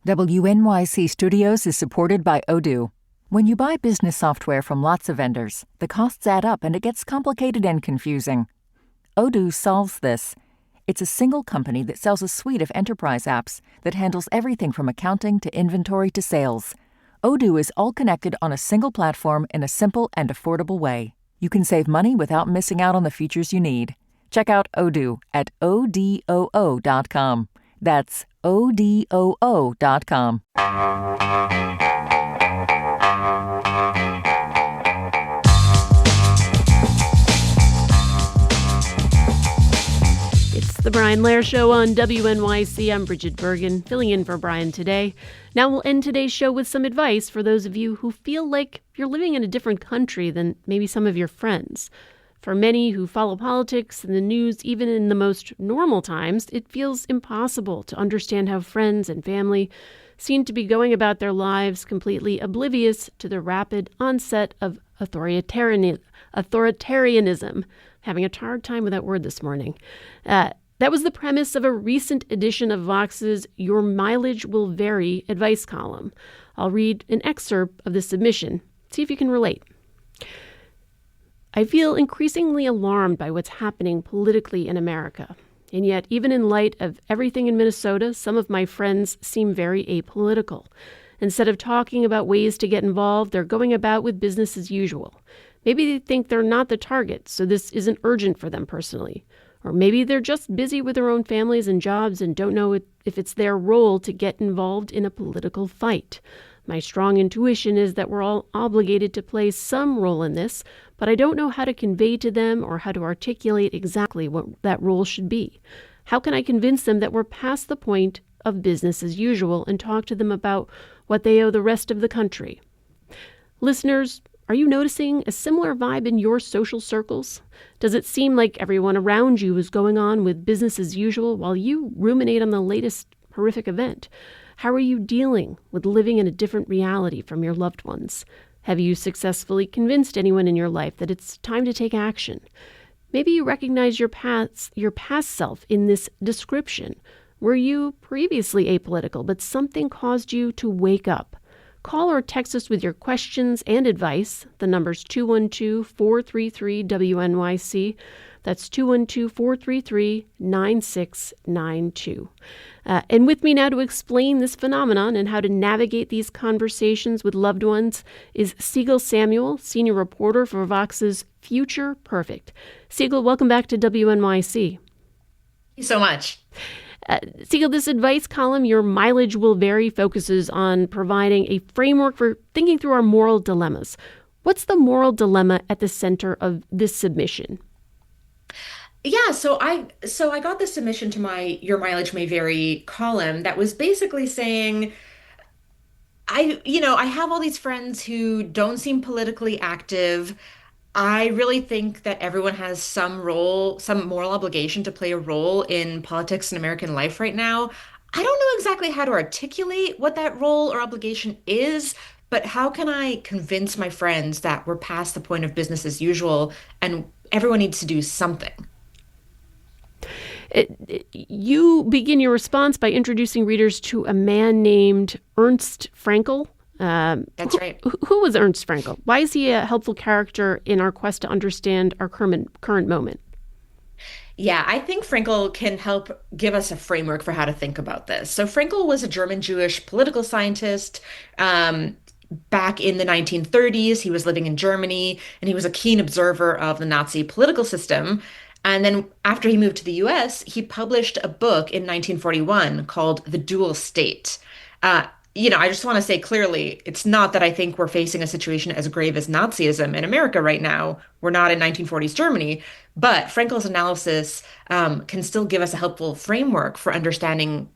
WNYC Studios is supported by Odoo. When you buy business software from lots of vendors, the costs add up and it gets complicated and confusing. Odoo solves this. It's a single company that sells a suite of enterprise apps that handles everything from accounting to inventory to sales. Odoo is all connected on a single platform in a simple and affordable way. You can save money without missing out on the features you need. Check out Odoo at odoo.com. That's odoo.com. It's the Brian Lehrer Show on WNYC. I'm Bridget Bergen, filling in for Brian today. Now we'll end today's show with some advice for those of you who feel like you're living in a different country than maybe some of your friends. For many who follow politics and the news, even in the most normal times, it feels impossible to understand how friends and family seem to be going about their lives completely oblivious to the rapid onset of authoritarianism. Having a hard time with that word this morning. That was the premise of a recent edition of Vox's Your Mileage Will Vary advice column. I'll read an excerpt of the submission. See if you can relate. I feel increasingly alarmed by what's happening politically in America. And yet, even in light of everything in Minnesota, some of my friends seem very apolitical. Instead of talking about ways to get involved, they're going about with business as usual. Maybe they think they're not the target, so this isn't urgent for them personally. Or maybe they're just busy with their own families and jobs and don't know if it's their role to get involved in a political fight. My strong intuition is that we're all obligated to play some role in this, but I don't know how to convey to them or how to articulate exactly what that role should be. How can I convince them that we're past the point of business as usual and talk to them about what they owe the rest of the country? Listeners, are you noticing a similar vibe in your social circles? Does it seem like everyone around you is going on with business as usual while you ruminate on the latest horrific event? How are you dealing with living in a different reality from your loved ones? Have you successfully convinced anyone in your life that it's time to take action? Maybe you recognize your past self in this description. Were you previously apolitical, but something caused you to wake up? Call or text us with your questions and advice. The number's 212-433-WNYC. That's 212-433-9692. And with me now to explain this phenomenon and how to navigate these conversations with loved ones is Sigal Samuel, senior reporter for Vox's Future Perfect. Sigal, welcome back to WNYC. Thank you so much. Sigal, this advice column, Your Mileage Will Vary, focuses on providing a framework for thinking through our moral dilemmas. What's the moral dilemma at the center of this submission? Yeah, so I got the submission to my Your Mileage May Vary column that was basically saying, I have all these friends who don't seem politically active. I really think that everyone has some role, some moral obligation to play a role in politics and American life right now. I don't know exactly how to articulate what that role or obligation is, but how can I convince my friends that we're past the point of business as usual and everyone needs to do something? You begin your response by introducing readers to a man named Ernst Frankl. That's right. Who was Ernst Frankl? Why is he a helpful character in our quest to understand our current moment? Yeah, I think Frankl can help give us a framework for how to think about this. So Frankl was a German-Jewish political scientist. Back in the 1930s, he was living in Germany, and he was a keen observer of the Nazi political system. And then after he moved to the US, he published a book in 1941 called The Dual State. I just want to say clearly, it's not that I think we're facing a situation as grave as Nazism in America right now. We're not in 1940s Germany, but Frankl's analysis can still give us a helpful framework for understanding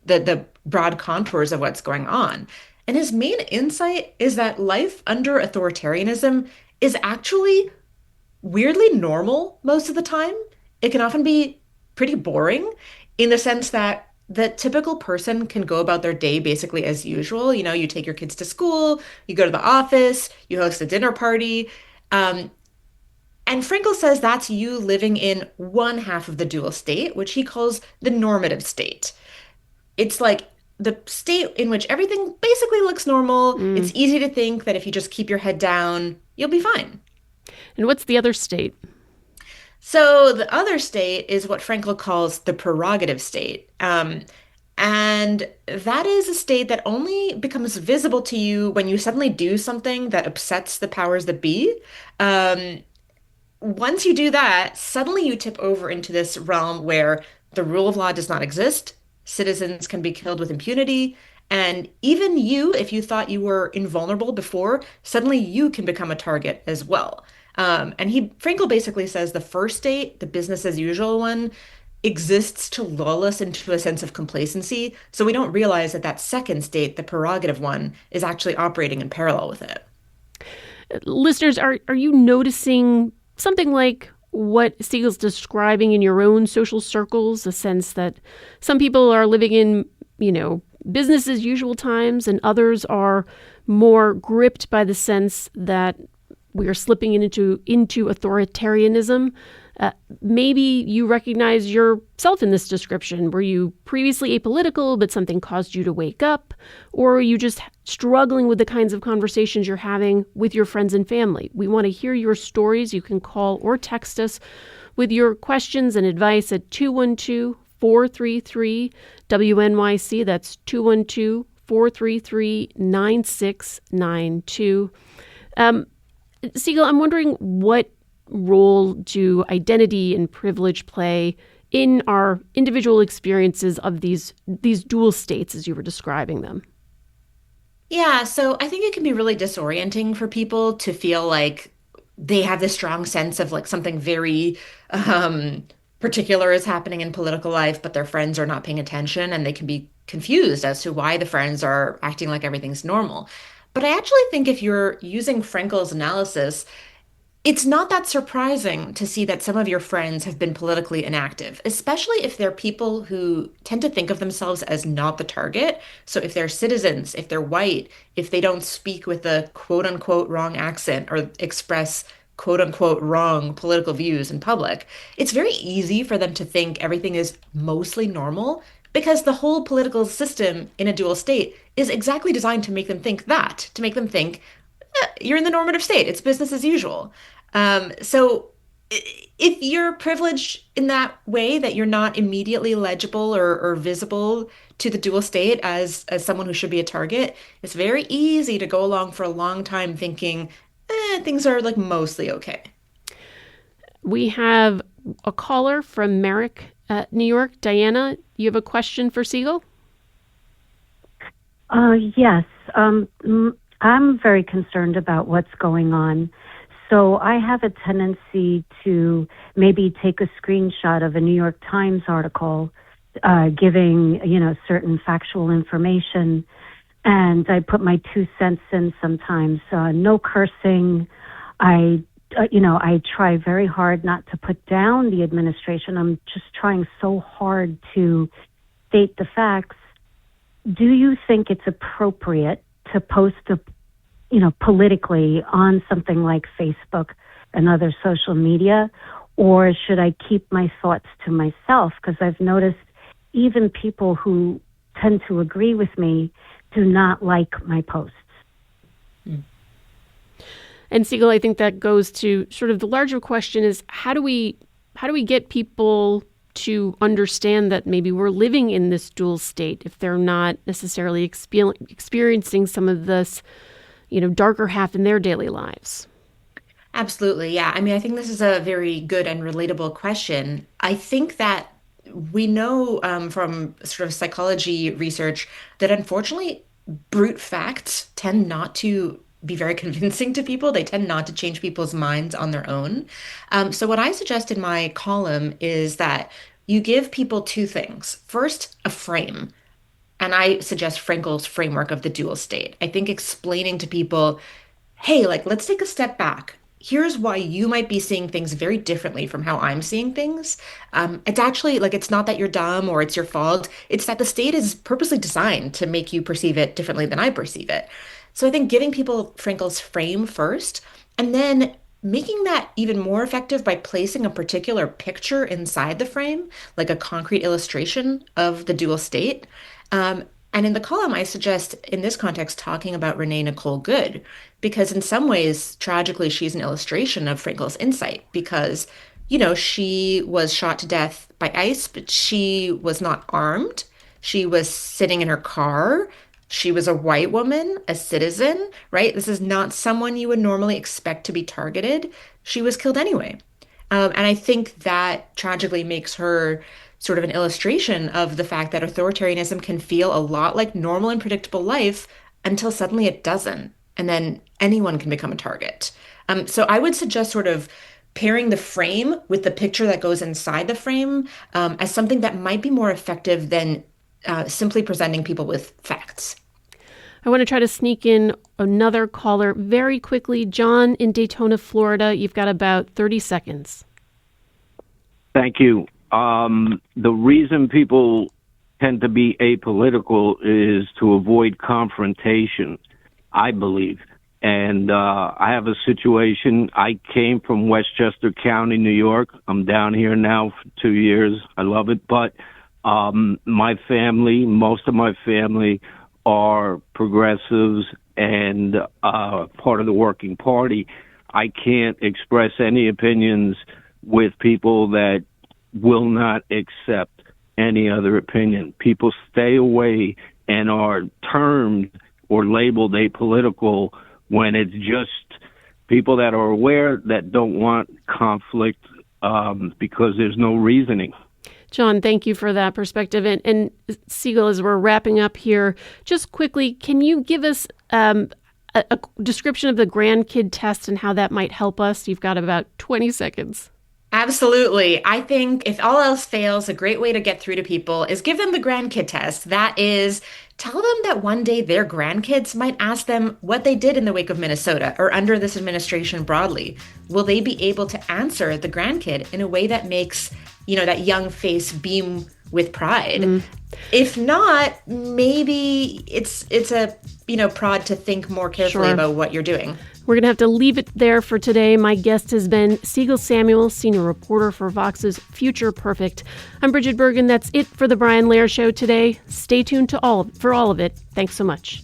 the broad contours of what's going on. And his main insight is that life under authoritarianism is actually weirdly normal most of the time. It can often be pretty boring in the sense that the typical person can go about their day basically as usual. You take your kids to school, you go to the office, you host a dinner party. And Frankl says that's you living in one half of the dual state, which he calls the normative state. It's like the state in which everything basically looks normal. Mm. It's easy to think that if you just keep your head down, you'll be fine. And what's the other state? So the other state is what Frankl calls the prerogative state. And that is a state that only becomes visible to you when you suddenly do something that upsets the powers that be. Um, Once you do that, suddenly you tip over into this realm where the rule of law does not exist, citizens can be killed with impunity, and even you, if you thought you were invulnerable before, suddenly you can become a target as well. Frankel basically says the first state, the business as usual one, exists to lull us into a sense of complacency, so we don't realize that that second state, the prerogative one, is actually operating in parallel with it. Listeners, are you noticing something like what Sigal's describing in your own social circles? A sense that some people are living in, business as usual times, and others are more gripped by the sense that we are slipping into authoritarianism. Maybe you recognize yourself in this description. Were you previously apolitical, but something caused you to wake up? Or are you just struggling with the kinds of conversations you're having with your friends and family? We want to hear your stories. You can call or text us with your questions and advice at 212-433-WNYC. That's 212-433-9692. Sigal, I'm wondering, what role do identity and privilege play in our individual experiences of these dual states as you were describing them? Yeah, so I think it can be really disorienting for people to feel like they have this strong sense of like something very particular is happening in political life, but their friends are not paying attention and they can be confused as to why the friends are acting like everything's normal. But I actually think if you're using Frankel's analysis, it's not that surprising to see that some of your friends have been politically inactive, especially if they're people who tend to think of themselves as not the target. So if they're citizens, if they're white, if they don't speak with a quote unquote wrong accent or express quote unquote wrong political views in public, it's very easy for them to think everything is mostly normal because the whole political system in a dual state is exactly designed to make them think that, to make them think you're in the normative state. It's business as usual. So if you're privileged in that way that you're not immediately legible or visible to the dual state as someone who should be a target, it's very easy to go along for a long time thinking, things are like mostly okay. We have a caller from Merrick, New York. Diana, you have a question for Sigal? Yes. I'm very concerned about what's going on. So I have a tendency to maybe take a screenshot of a New York Times article giving, certain factual information, and I put my 2 cents in sometimes. No cursing. I try very hard not to put down the administration. I'm just trying so hard to state the facts. Do you think it's appropriate to post politically on something like Facebook and other social media, or should I keep my thoughts to myself? Because I've noticed even people who tend to agree with me do not like my posts. And Sigal, I think that goes to sort of the larger question is how do we get people to understand that maybe we're living in this dual state if they're not necessarily experiencing some of this, darker half in their daily lives? Absolutely. Yeah. I mean, I think this is a very good and relatable question. I think that we know from sort of psychology research that unfortunately brute facts tend not to be very convincing to people. They tend not to change people's minds on their own. So what I suggest in my column is that you give people two things. First, a frame. And I suggest Frankel's framework of the dual state. I think explaining to people, hey, like, let's take a step back. Here's why you might be seeing things very differently from how I'm seeing things. It's actually like, it's not that you're dumb or it's your fault. It's that the state is purposely designed to make you perceive it differently than I perceive it. So I think giving people Frankel's frame first, and then making that even more effective by placing a particular picture inside the frame, like a concrete illustration of the dual state. And in the column, I suggest in this context talking about Renee Nicole Good, because in some ways, tragically, she's an illustration of Frankel's insight because, she was shot to death by ICE, but she was not armed. She was sitting in her car. She was a white woman, a citizen, right? This is not someone you would normally expect to be targeted. She was killed anyway. And I think that tragically makes her sort of an illustration of the fact that authoritarianism can feel a lot like normal and predictable life until suddenly it doesn't. And then anyone can become a target. So I would suggest sort of pairing the frame with the picture that goes inside the frame as something that might be more effective than simply presenting people with facts. I want to try to sneak in another caller very quickly. John in Daytona, Florida. You've got about 30 seconds. Thank you. The reason people tend to be apolitical is to avoid confrontation, I believe. And I have a situation. I came from Westchester County, New York. I'm down here now for 2 years. I love it. But my family, most of my family, are progressives and part of the working party. I can't express any opinions with people that will not accept any other opinion. People stay away and are termed or labeled apolitical when it's just people that are aware that don't want conflict because there's no reasoning. John, thank you for that perspective. And Sigal, as we're wrapping up here, just quickly, can you give us a description of the grandkid test and how that might help us? You've got about 20 seconds. Absolutely. I think if all else fails, a great way to get through to people is give them the grandkid test. That is, tell them that one day their grandkids might ask them what they did in the wake of Minnesota or under this administration broadly. Will they be able to answer the grandkid in a way that makes, that young face beam with pride? If not, maybe it's a, prod to think more carefully about what you're doing. We're going to have to leave it there for today. My guest has been Sigal Samuel, senior reporter for Vox's Future Perfect. I'm Bridget Bergen. That's it for the Brian Lehrer Show today. Stay tuned for all of it. Thanks so much.